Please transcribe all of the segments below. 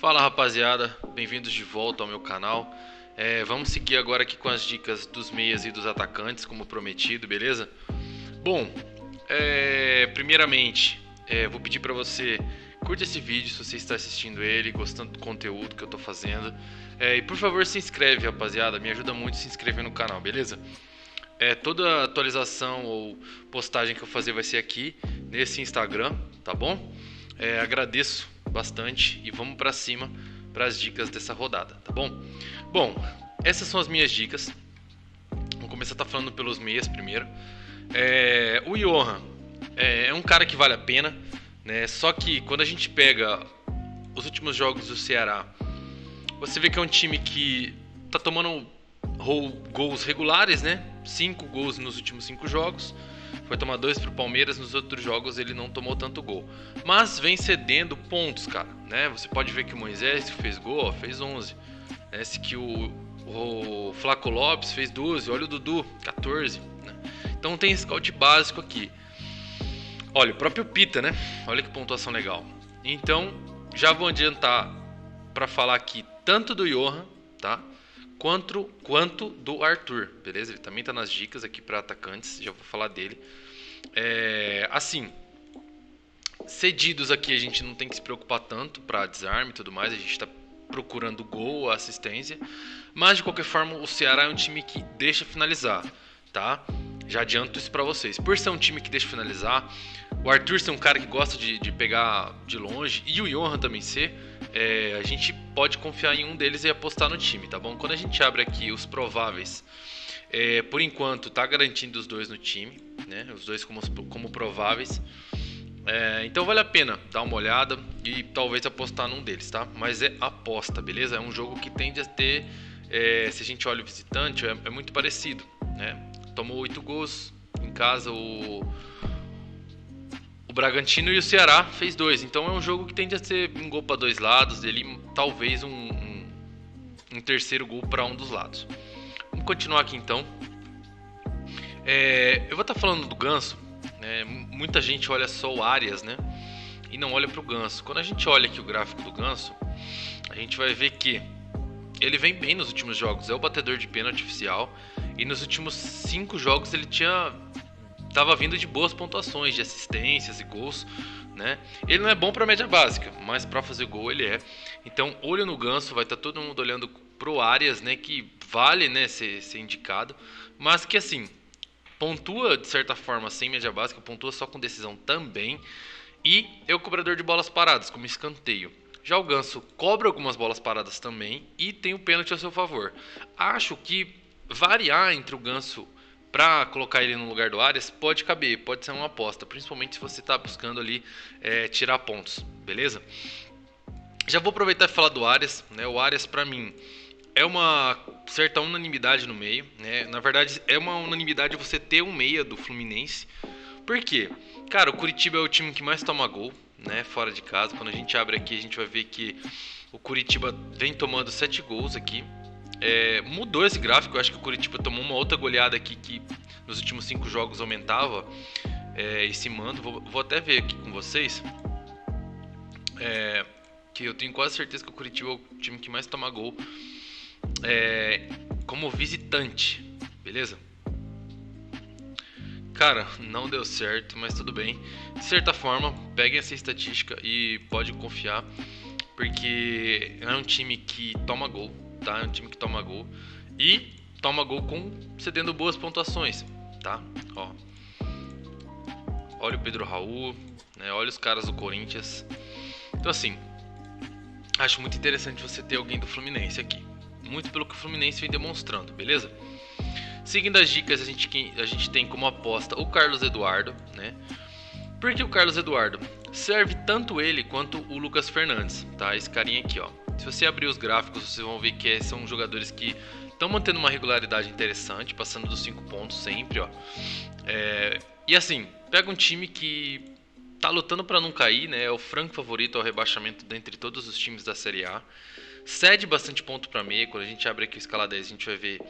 Fala rapaziada, bem-vindos de volta ao meu canal. Vamos seguir agora aqui com as dicas dos meias e dos atacantes, como prometido, beleza? Bom, primeiramente, vou pedir para você curta esse vídeo se você está assistindo ele, gostando do conteúdo que eu estou fazendo. E por favor se inscreve, rapaziada, me ajuda muito se inscrever no canal, beleza? Toda atualização ou postagem que eu fazer vai ser aqui nesse Instagram, tá bom? Agradeço bastante e vamos pra cima para as dicas dessa rodada, tá bom? Bom, essas são as minhas dicas. Vamos começar falando pelos meias primeiro. O Johan é um cara que vale a pena, né? Só que quando a gente pega os últimos jogos do Ceará, você vê que é um time que tá tomando gols regulares, né? 5 gols nos últimos 5 jogos. Foi tomar 2 pro Palmeiras, nos outros jogos ele não tomou tanto gol. Mas vem cedendo pontos, cara, né? Você pode ver que o Moisés que fez gol, ó, fez 11. Esse que o Flaco Lopes fez 12, olha o Dudu, 14. Né? Então tem scout básico aqui. Olha, o próprio Pita, né? Olha que pontuação legal. Então, já vou adiantar para falar aqui tanto do Johan, tá? Quanto do Arthur, beleza? Ele também tá nas dicas aqui para atacantes, já vou falar dele. Assim, cedidos aqui a gente não tem que se preocupar tanto para desarme e tudo mais, a gente tá procurando gol, assistência, mas de qualquer forma o Ceará é um time que deixa finalizar, tá? Já adianto isso para vocês. Por ser um time que deixa finalizar, o Arthur ser um cara que gosta de pegar de longe e o Johan também ser, a gente pode confiar em um deles e apostar no time, tá bom? Quando a gente abre aqui os prováveis, por enquanto tá garantindo os dois no time, né? Os dois como prováveis. Então vale a pena dar uma olhada e talvez apostar num deles, tá? Mas é aposta, beleza? É um jogo que tende a ter, se a gente olha o visitante, é muito parecido, né? Tomou 8 gols em casa o Bragantino e o Ceará fez 2. Então é um jogo que tende a ser um gol para dois lados, ele talvez um terceiro gol para um dos lados. Vamos continuar aqui então. Eu vou estar falando do Ganso. Muita gente olha só o Arias, né? E não olha para o Ganso. Quando a gente olha aqui o gráfico do Ganso, a gente vai ver que ele vem bem nos últimos jogos. É o batedor de pênalti oficial. E nos últimos 5 jogos ele tava vindo de boas pontuações, de assistências e gols, né? Ele não é bom para média básica, mas para fazer gol ele é. Então, olho no Ganso, vai estar todo mundo olhando pro Arias, né? Que vale, né, ser indicado, mas que assim pontua de certa forma sem média básica, pontua só com decisão também. E é o cobrador de bolas paradas, como escanteio. Já o Ganso cobra algumas bolas paradas também e tem o pênalti a seu favor. Acho que variar entre o Ganso para colocar ele no lugar do Arias pode caber, pode ser uma aposta, principalmente se você está buscando ali tirar pontos, beleza? Já vou aproveitar e falar do Arias, né? O Arias para mim é uma certa unanimidade no meio, né? Na verdade é uma unanimidade você ter um meia do Fluminense. Por quê? Cara, o Curitiba é o time que mais toma gol, né? Fora de casa. Quando a gente abre aqui a gente vai ver que o Curitiba vem tomando 7 gols aqui. Mudou esse gráfico, eu acho que o Curitiba tomou uma outra goleada aqui que nos últimos 5 jogos aumentava esse mando. Vou até ver aqui com vocês, que eu tenho quase certeza que o Curitiba é o time que mais toma gol como visitante, beleza? Cara, não deu certo, mas tudo bem. De certa forma, peguem essa estatística e pode confiar, porque é um time que toma gol, tá? É um time que toma gol e toma gol cedendo boas pontuações, tá? Ó. Olha o Pedro Raul, né? Olha os caras do Corinthians. Então assim, acho muito interessante você ter alguém do Fluminense aqui. Muito pelo que o Fluminense vem demonstrando, beleza? Seguindo as dicas, a gente tem como aposta o Carlos Eduardo, né? Porque o Carlos Eduardo serve tanto ele quanto o Lucas Fernandes, tá? Esse carinha aqui, ó. Se você abrir os gráficos, vocês vão ver que são jogadores que estão mantendo uma regularidade interessante, passando dos 5 pontos sempre, ó. E assim, pega um time que tá lutando para não cair, né? É o franco favorito ao rebaixamento dentre todos os times da Série A. Cede bastante ponto para meia. Quando a gente abre aqui o escala 10, a gente vai ver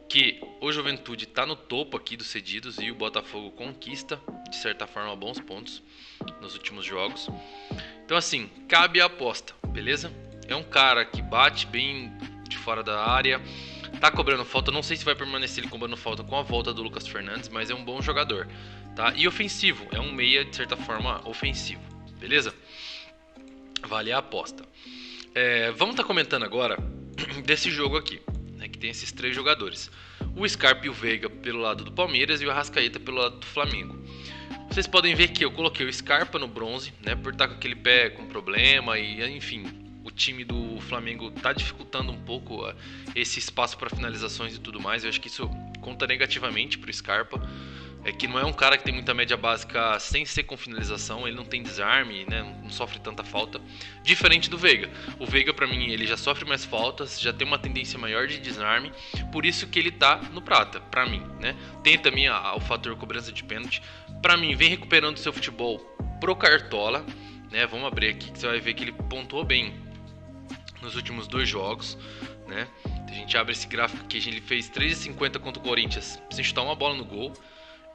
que o Juventude está no topo aqui dos cedidos e o Botafogo conquista, de certa forma, bons pontos nos últimos jogos. Então assim, cabe a aposta, beleza? é um cara que bate bem de fora da área, tá cobrando falta, não sei se vai permanecer ele cobrando falta com a volta do Lucas Fernandes, mas é um bom jogador, tá? E ofensivo, é um meia de certa forma ofensivo, beleza? Vale a aposta. Vamos estar comentando agora desse jogo aqui, né, que tem esses 3 jogadores. O Scarpa e o Veiga pelo lado do Palmeiras e o Arrascaeta pelo lado do Flamengo. Vocês podem ver que eu coloquei o Scarpa no bronze, né, por estar com aquele pé com problema e enfim, o time do Flamengo está dificultando um pouco esse espaço para finalizações e tudo mais. Eu acho que isso conta negativamente para o Scarpa. Que não é um cara que tem muita média básica sem ser com finalização, ele não tem desarme, né, não sofre tanta falta, diferente do Veiga. O Veiga, para mim, ele já sofre mais faltas, já tem uma tendência maior de desarme, por isso que ele tá no prata, para mim, né. Tem também o fator cobrança de pênalti. Para mim, vem recuperando seu futebol pro Cartola, né. Vamos abrir aqui que você vai ver que ele pontuou bem nos últimos 2 jogos, né. A gente abre esse gráfico aqui, ele fez 3,50 contra o Corinthians sem chutar uma bola no gol.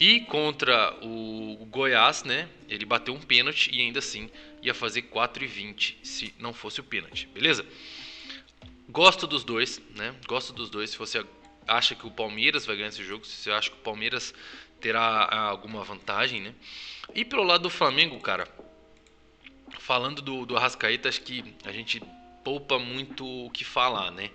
E contra o Goiás, né, ele bateu um pênalti e ainda assim ia fazer 4,20 se não fosse o pênalti, beleza? Gosto dos dois, né? Gosto dos dois. Se você acha que o Palmeiras vai ganhar esse jogo, se você acha que o Palmeiras terá alguma vantagem, né? E pelo lado do Flamengo, cara, falando do Arrascaeta, acho que a gente poupa muito o que falar, né?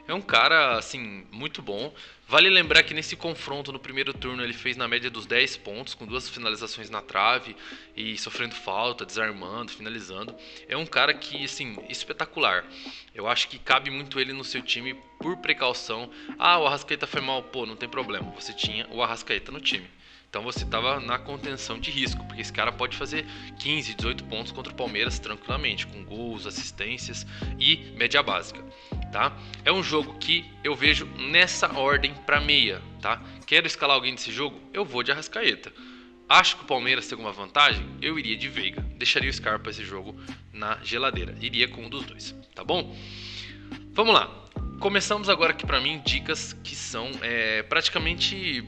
É um cara, assim, muito bom. Vale lembrar que nesse confronto, no primeiro turno, ele fez na média dos 10 pontos, com 2 finalizações na trave e sofrendo falta, desarmando, finalizando. É um cara que, assim, espetacular. Eu acho que cabe muito ele no seu time por precaução. Ah, o Arrascaeta foi mal. Pô, não tem problema. Você tinha o Arrascaeta no time. Então você estava na contenção de risco, porque esse cara pode fazer 15, 18 pontos contra o Palmeiras tranquilamente, com gols, assistências e média básica, tá? É um jogo que eu vejo nessa ordem para meia, tá? Quero escalar alguém desse jogo? Eu vou de Arrascaeta. Acho que o Palmeiras tem alguma vantagem? Eu iria de Veiga. Deixaria o Scarpa esse jogo na geladeira. Iria com um dos dois, tá bom? Vamos lá. Começamos agora aqui para mim dicas que são praticamente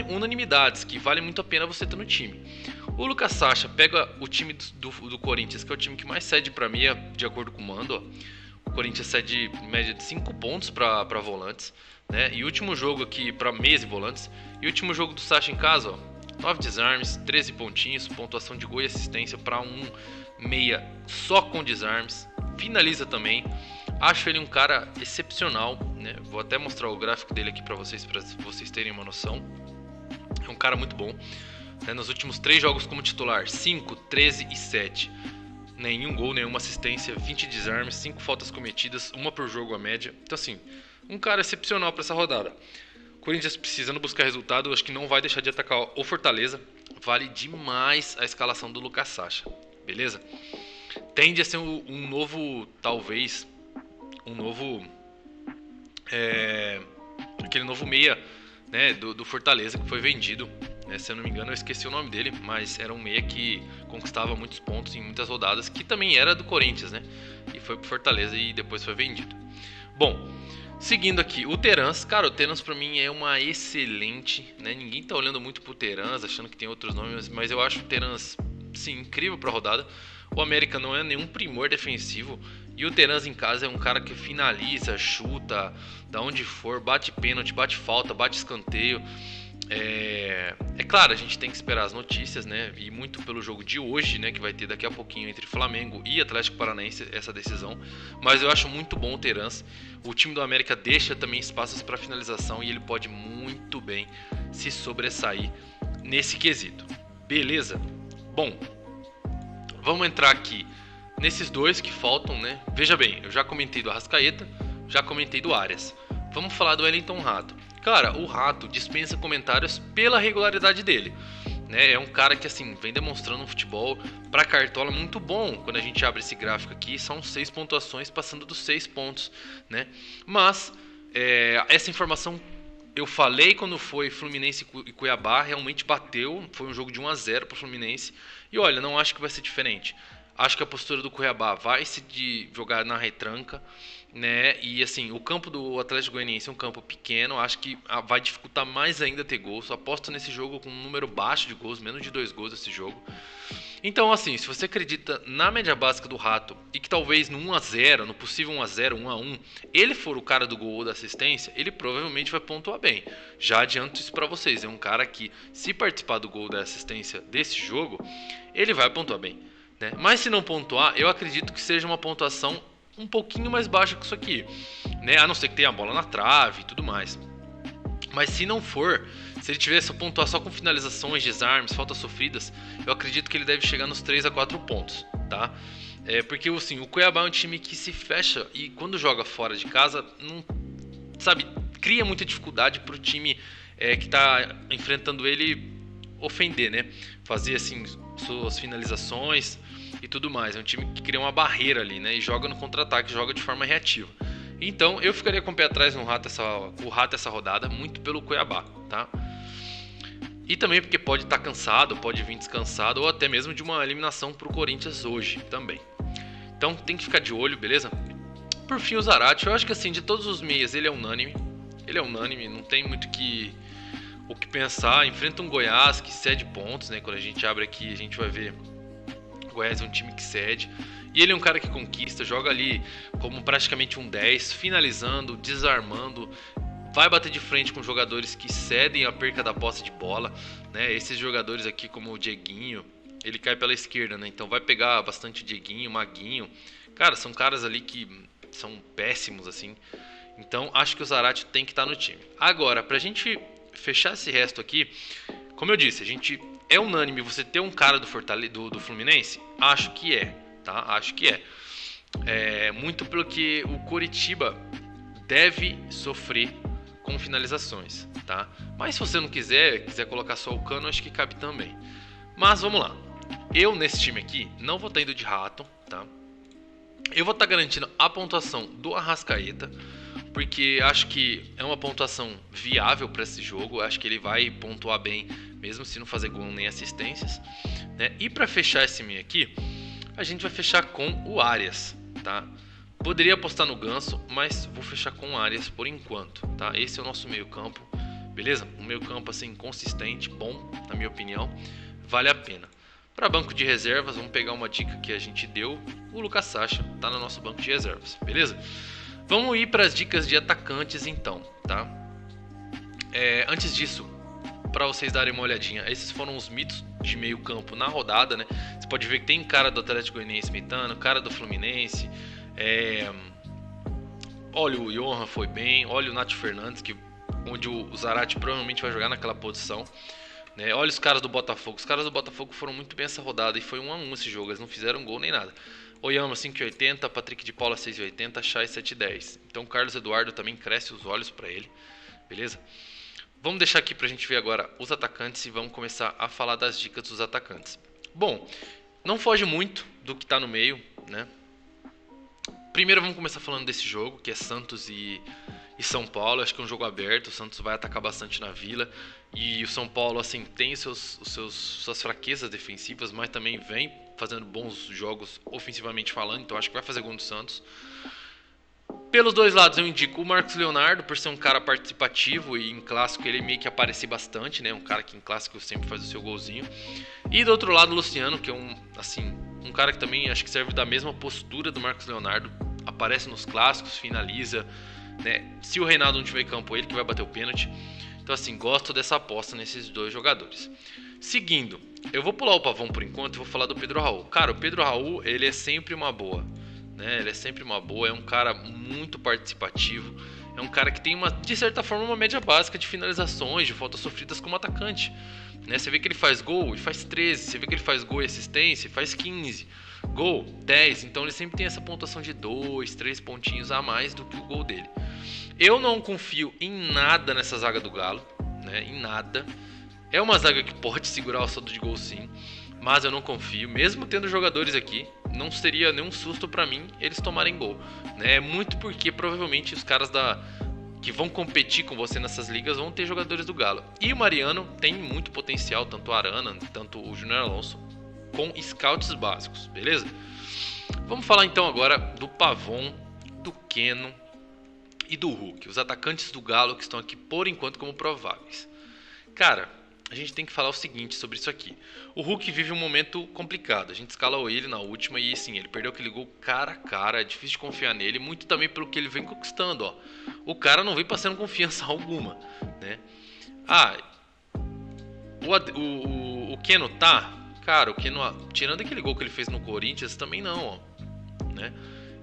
unanimidades, que vale muito a pena você ter no time. O Lucas Sacha pega o time do Corinthians, que é o time que mais cede para meia, de acordo com o Mando. Ó. O Corinthians cede em média de 5 pontos para volantes, né? E o último jogo aqui para meias e volantes. E o último jogo do Sacha em casa, ó, 9 desarmes, 13 pontinhos, pontuação de gol e assistência para um meia só com desarmes. Finaliza também. Acho ele um cara excepcional, né? Vou até mostrar o gráfico dele aqui para vocês terem uma noção. É um cara muito bom. Nos últimos 3 jogos como titular, 5, 13 e 7. Nenhum gol, nenhuma assistência, 20 desarmes, 5 faltas cometidas, uma por jogo a média. Então assim, um cara excepcional para essa rodada. Corinthians precisando buscar resultado, acho que não vai deixar de atacar o Fortaleza. Vale demais a escalação do Lucas Sacha, beleza? Tende a ser um novo, talvez, aquele novo meia, né, do Fortaleza que foi vendido, né, se eu não me engano eu esqueci o nome dele, mas era um meia que conquistava muitos pontos em muitas rodadas, que também era do Corinthians, né, e foi pro Fortaleza e depois foi vendido. Bom, seguindo aqui, o Terans, cara, o Terans pra mim é uma excelente, né, ninguém tá olhando muito pro Terans, achando que tem outros nomes, mas eu acho o Terans, sim, incrível pra rodada. O América não é nenhum primor defensivo. E o Terans em casa é um cara que finaliza, chuta, da onde for, bate pênalti, bate falta, bate escanteio. É claro, a gente tem que esperar as notícias, né? E muito pelo jogo de hoje, né? Que vai ter daqui a pouquinho entre Flamengo e Atlético Paranaense essa decisão. Mas eu acho muito bom o Terans. O time do América deixa também espaços para finalização e ele pode muito bem se sobressair nesse quesito. Beleza? Bom, vamos entrar aqui nesses dois que faltam, né? Veja bem, eu já comentei do Arrascaeta, já comentei do Arias. Vamos falar do Wellington Rato. Cara, o Rato dispensa comentários pela regularidade dele, né? É um cara que, assim, vem demonstrando um futebol pra Cartola muito bom. Quando a gente abre esse gráfico aqui, são 6 pontuações passando dos 6 pontos, né? Mas, essa informação eu falei quando foi Fluminense e Cuiabá, realmente bateu, foi um jogo de 1-0 pro Fluminense. E olha, não acho que vai ser diferente. Acho que a postura do Cuiabá vai se jogar na retranca, né? E assim, o campo do Atlético Goianiense é um campo pequeno, acho que vai dificultar mais ainda ter gols. Aposto nesse jogo com um número baixo de gols, menos de 2 gols esse jogo. Então, assim, se você acredita na média básica do Rato e que talvez no 1-0, no possível 1-0, 1-1, ele for o cara do gol ou da assistência, ele provavelmente vai pontuar bem. Já adianto isso pra vocês, é um cara que, se participar do gol ou da assistência desse jogo, ele vai pontuar bem, né? Mas se não pontuar, eu acredito que seja uma pontuação um pouquinho mais baixa que isso aqui, né? A não ser que tenha a bola na trave e tudo mais. Mas se não for, se ele tivesse a pontuar só com finalizações, desarmes, faltas sofridas, eu acredito que ele deve chegar nos 3 a 4 pontos, tá? Porque assim, o Cuiabá é um time que se fecha e quando joga fora de casa, não, sabe, cria muita dificuldade pro time que tá enfrentando ele ofender, né? Fazer assim suas finalizações e tudo mais. É um time que cria uma barreira ali, né? E joga no contra-ataque, joga de forma reativa. Então eu ficaria com o pé atrás no Rato essa rodada, muito pelo Cuiabá, tá? E também porque pode estar cansado, pode vir descansado, ou até mesmo de uma eliminação pro Corinthians hoje também. Então tem que ficar de olho, beleza? Por fim, o Zarate, eu acho que assim, de todos os meias, ele é unânime. Ele é unânime, não tem muito o que pensar. Enfrenta um Goiás que cede pontos, né? Quando a gente abre aqui, a gente vai ver o Goiás é um time que cede. E ele é um cara que conquista, joga ali como praticamente um 10, finalizando, desarmando, vai bater de frente com jogadores que cedem a perca da posse de bola, né? Esses jogadores aqui como o Dieguinho, ele cai pela esquerda, né? Então vai pegar bastante Dieguinho, Maguinho. Cara, são caras ali que são péssimos, assim. Então acho que o Zarate tem que estar no time. Agora, pra gente fechar esse resto aqui, como eu disse, a gente é unânime você ter um cara do Fluminense? Acho que é. Tá? Acho que é muito pelo que o Coritiba deve sofrer com finalizações, tá? Mas se você não quiser colocar só o Cano, acho que cabe também. Mas vamos lá. Eu nesse time aqui não vou estar indo de Rato, tá? Eu vou estar garantindo a pontuação do Arrascaeta, porque acho que é uma pontuação viável para esse jogo. Acho que ele vai pontuar bem, mesmo se não fazer gol nem assistências, né? E para fechar esse meio aqui, a gente vai fechar com o Arias, tá? Poderia apostar no Ganso, mas vou fechar com o Arias por enquanto, tá? Esse é o nosso meio campo, beleza? Um meio campo assim consistente, bom, na minha opinião, vale a pena. Para banco de reservas, vamos pegar uma dica que a gente deu, o Lucas Sacha tá no nosso banco de reservas, beleza? Vamos ir para as dicas de atacantes então, tá? Antes disso, para vocês darem uma olhadinha, esses foram os mitos de meio campo na rodada, né? Você pode ver que tem cara do Atlético Goianiense imitando, cara do Fluminense, olha o Johan foi bem, olha o Nath Fernandes, onde o Zarate provavelmente vai jogar naquela posição, né? Olha os caras do Botafogo, os caras do Botafogo foram muito bem essa rodada e foi 1-1 esse jogo, eles não fizeram gol nem nada. Oyama 5,80, Patrick de Paula 6,80, Chay 7,10. Então o Carlos Eduardo também cresce os olhos para ele, beleza? Vamos deixar aqui pra gente ver agora os atacantes e vamos começar a falar das dicas dos atacantes. Bom, não foge muito do que tá no meio, né? Primeiro vamos começar falando desse jogo, que é Santos e São Paulo. Acho que é um jogo aberto, o Santos vai atacar bastante na Vila. E o São Paulo, assim, tem suas fraquezas defensivas, mas também vem fazendo bons jogos ofensivamente falando. Então acho que vai fazer gol do Santos. Pelos dois lados eu indico o Marcos Leonardo, por ser um cara participativo e em clássico ele meio que aparece bastante, né? Um cara que em clássico sempre faz o seu golzinho. E do outro lado o Luciano, que é um cara que também acho que serve da mesma postura do Marcos Leonardo. Aparece nos clássicos, finaliza, né? Se o Reinaldo não tiver em campo, ele que vai bater o pênalti. Então assim, gosto dessa aposta nesses dois jogadores. Seguindo, eu vou pular o Pavão por enquanto e vou falar do Pedro Raul. Cara, o Pedro Raul, ele é sempre uma boa. Ele é sempre uma boa, é um cara muito participativo, é um cara que tem de certa forma uma média básica de finalizações, de faltas sofridas como atacante, né? Você vê que ele faz gol e faz 13, você vê que ele faz gol e assistência e faz 15, gol 10, então ele sempre tem essa pontuação de 2, 3 pontinhos a mais do que o gol dele. Eu não confio em nada nessa zaga do Galo, né? Em nada. É uma zaga que pode segurar o saldo de gol sim, mas eu não confio, mesmo tendo jogadores aqui, não seria nenhum susto pra mim eles tomarem gol, né? Muito porque provavelmente os caras que vão competir com você nessas ligas vão ter jogadores do Galo. E o Mariano tem muito potencial, tanto o Arana, tanto o Júnior Alonso, com scouts básicos, beleza? Vamos falar então agora do Pavon, do Keno e do Hulk, os atacantes do Galo que estão aqui por enquanto como prováveis. Cara, a gente tem que falar o seguinte sobre isso aqui. O Hulk vive um momento complicado. A gente escalou ele na última e sim, ele perdeu aquele gol cara a cara. É difícil de confiar nele, muito também pelo que ele vem conquistando, ó. O cara não vem passando confiança alguma, né? Ah, o Keno tá? Cara, o Keno, tirando aquele gol que ele fez no Corinthians, também não, ó, né?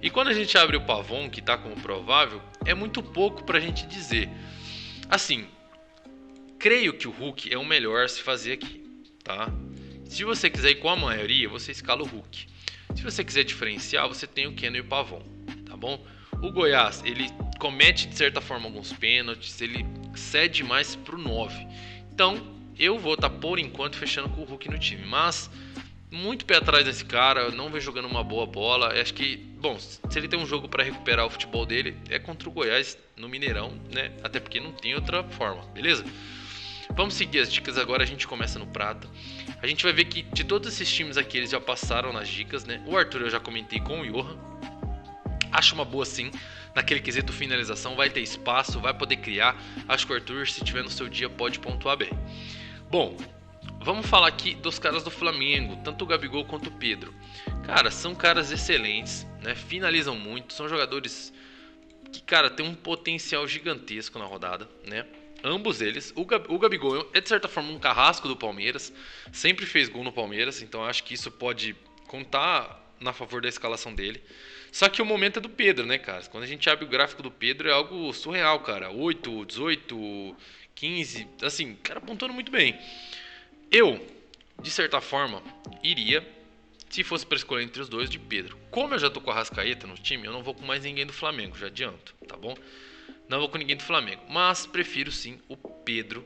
E quando a gente abre o Pavon, que tá como provável, é muito pouco pra gente dizer. Assim, creio que o Hulk é o melhor a se fazer aqui, tá? Se você quiser ir com a maioria, você escala o Hulk. Se você quiser diferenciar, você tem o Keno e o Pavon, tá bom? O Goiás, ele comete de certa forma alguns pênaltis, ele cede mais pro 9. Então, eu vou estar por enquanto fechando com o Hulk no time, mas muito pé atrás desse cara, não vem jogando uma boa bola. Acho que, bom, se ele tem um jogo para recuperar o futebol dele, é contra o Goiás no Mineirão, né? Até porque não tem outra forma, beleza? Vamos seguir as dicas agora, a gente começa no prata. A gente vai ver que de todos esses times aqui, eles já passaram nas dicas, né? O Arthur eu já comentei com o Johan. Acho uma boa sim, naquele quesito finalização, vai ter espaço, vai poder criar. Acho que o Arthur, se tiver no seu dia, pode pontuar bem. Bom, vamos falar aqui dos caras do Flamengo, tanto o Gabigol quanto o Pedro. Cara, são caras excelentes, né? Finalizam muito, são jogadores que, cara, tem um potencial gigantesco na rodada, né? Ambos eles. O Gabigol é, de certa forma, um carrasco do Palmeiras. Sempre fez gol no Palmeiras, então acho que isso pode contar na favor da escalação dele. Só que o momento é do Pedro, né, cara? Quando a gente abre o gráfico do Pedro é algo surreal, cara. 8, 18, 15, assim, cara pontuando muito bem. Eu, de certa forma, iria, se fosse para escolher entre os dois, de Pedro. Como eu já tô com a Arrascaeta no time, eu não vou com mais ninguém do Flamengo, já adianto, tá bom? Não vou com ninguém do Flamengo, mas prefiro sim o Pedro,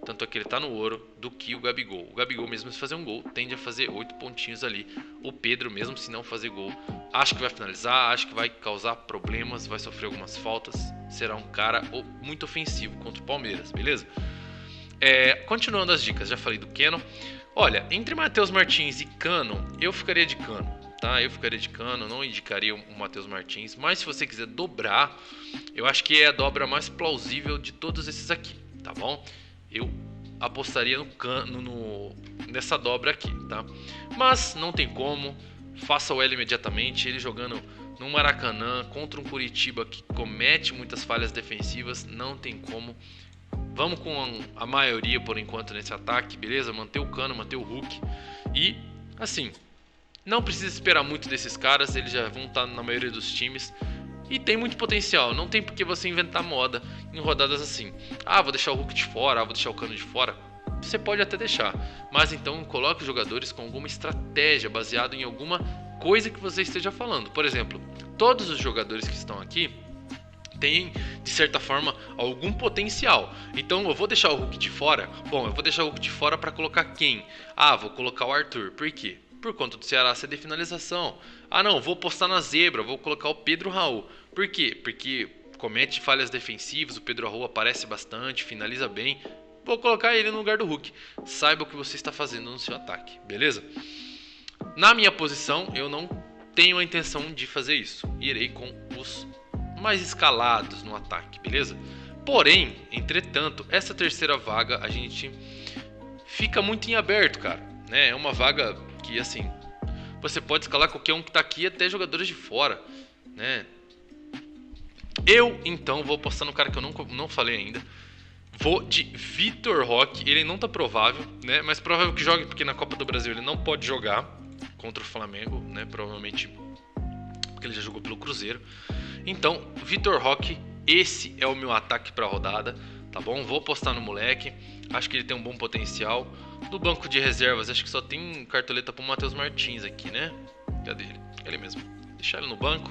tanto é que ele tá no ouro, do que o Gabigol. O Gabigol, mesmo se fazer um gol, tende a fazer 8 pontinhos ali. O Pedro, mesmo se não fazer gol, acho que vai finalizar, acho que vai causar problemas, vai sofrer algumas faltas. Será um cara muito ofensivo contra o Palmeiras, beleza? Continuando as dicas, já falei do Keno. Olha, entre Matheus Martins e Cano, eu ficaria de Cano, tá? Eu ficaria de Cano, não indicaria o Matheus Martins. Mas se você quiser dobrar, eu acho que é a dobra mais plausível de todos esses aqui, tá bom? Eu apostaria no Cano, nessa dobra aqui, tá? Mas não tem como, faça o L imediatamente. Ele jogando no Maracanã contra um Curitiba que comete muitas falhas defensivas, não tem como. Vamos com a maioria por enquanto nesse ataque, beleza? Manter o Cano, manter o Hulk. E, assim, não precisa esperar muito desses caras, eles já vão estar na maioria dos times. E tem muito potencial, não tem por que você inventar moda em rodadas assim. Ah, vou deixar o Hulk de fora, vou deixar o Cano de fora. Você pode até deixar, mas então coloque os jogadores com alguma estratégia, baseado em alguma coisa que você esteja falando. Por exemplo, todos os jogadores que estão aqui tem, de certa forma, algum potencial. Então eu vou deixar o Hulk de fora. Bom, eu vou deixar o Hulk de fora para colocar quem? Ah, vou colocar o Arthur. Por quê? Por conta do Ceará ser de finalização. Ah, não, vou postar na zebra, vou colocar o Pedro Raul. Por quê? Porque comete falhas defensivas, o Pedro Raul aparece bastante, finaliza bem. Vou colocar ele no lugar do Hulk. Saiba o que você está fazendo no seu ataque, beleza? Na minha posição, eu não tenho a intenção de fazer isso. Irei com os mais escalados no ataque, beleza? Porém, entretanto, essa terceira vaga a gente fica muito em aberto, cara, né? É uma vaga que, assim, você pode escalar qualquer um que tá aqui, até jogadores de fora, né? Eu, então, vou apostar no cara que eu não falei ainda. Vou de Vitor Roque. Ele não tá provável, né? Mas provável que jogue, porque na Copa do Brasil ele não pode jogar contra o Flamengo, né? Provavelmente porque ele já jogou pelo Cruzeiro. Então, Vitor Roque, esse é o meu ataque para a rodada, tá bom? Vou apostar no moleque, acho que ele tem um bom potencial. No banco de reservas, acho que só tem cartoleta para o Matheus Martins aqui, né? Cadê ele? Ele mesmo. Deixar ele no banco.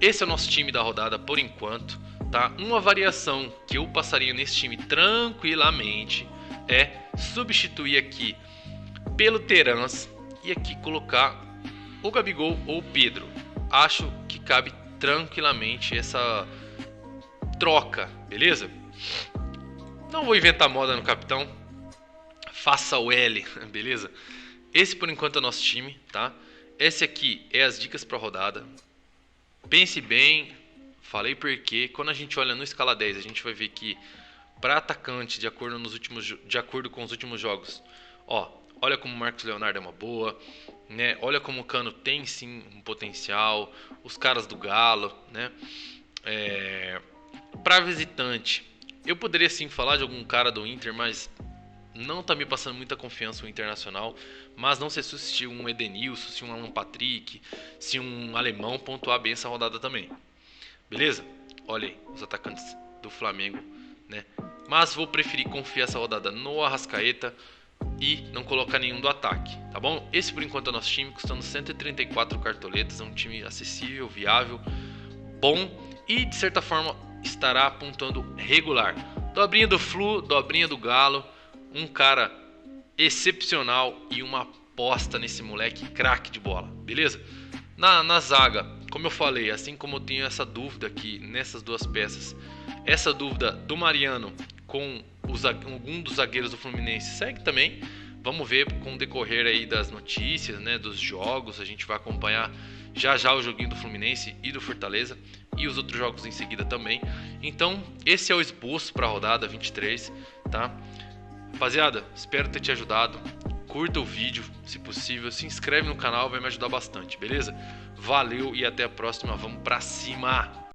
Esse é o nosso time da rodada por enquanto, tá? Uma variação que eu passaria nesse time tranquilamente é substituir aqui pelo Terans e aqui colocar o Gabigol ou o Pedro. Acho que cabe tranquilamente essa troca, beleza? Não vou inventar moda no capitão. Faça o L, beleza? Esse por enquanto é o nosso time, tá? Esse aqui é as dicas para rodada. Pense bem, falei porque quando a gente olha no escala 10, a gente vai ver que para atacante, de acordo com os últimos jogos, ó, olha como o Marcos Leonardo é uma boa, né? Olha como o Cano tem sim um potencial, os caras do Galo, né? Para visitante, eu poderia sim falar de algum cara do Inter, mas não tá me passando muita confiança o Internacional. Mas não sei se um Edenilson, se um Alan Patrick, se um alemão pontuar bem essa rodada também. Beleza? Olha aí, os atacantes do Flamengo, né? Mas vou preferir confiar essa rodada no Arrascaeta e não colocar nenhum do ataque, tá bom? Esse por enquanto é o nosso time, custando 134 cartoletas, é um time acessível, viável, bom e de certa forma estará apontando regular. Dobrinha do Flu, dobrinha do Galo, um cara excepcional e uma aposta nesse moleque craque de bola, beleza? Na zaga, como eu falei, assim como eu tenho essa dúvida aqui nessas duas peças, essa dúvida do Mariano com algum dos zagueiros do Fluminense segue também. Vamos ver com o decorrer aí das notícias, né, dos jogos, a gente vai acompanhar já o joguinho do Fluminense e do Fortaleza e os outros jogos em seguida também. Então, esse é o esboço para a rodada 23, tá? Rapaziada, espero ter te ajudado. Curta o vídeo, se possível, se inscreve no canal, vai me ajudar bastante, beleza? Valeu e até a próxima, vamos pra cima!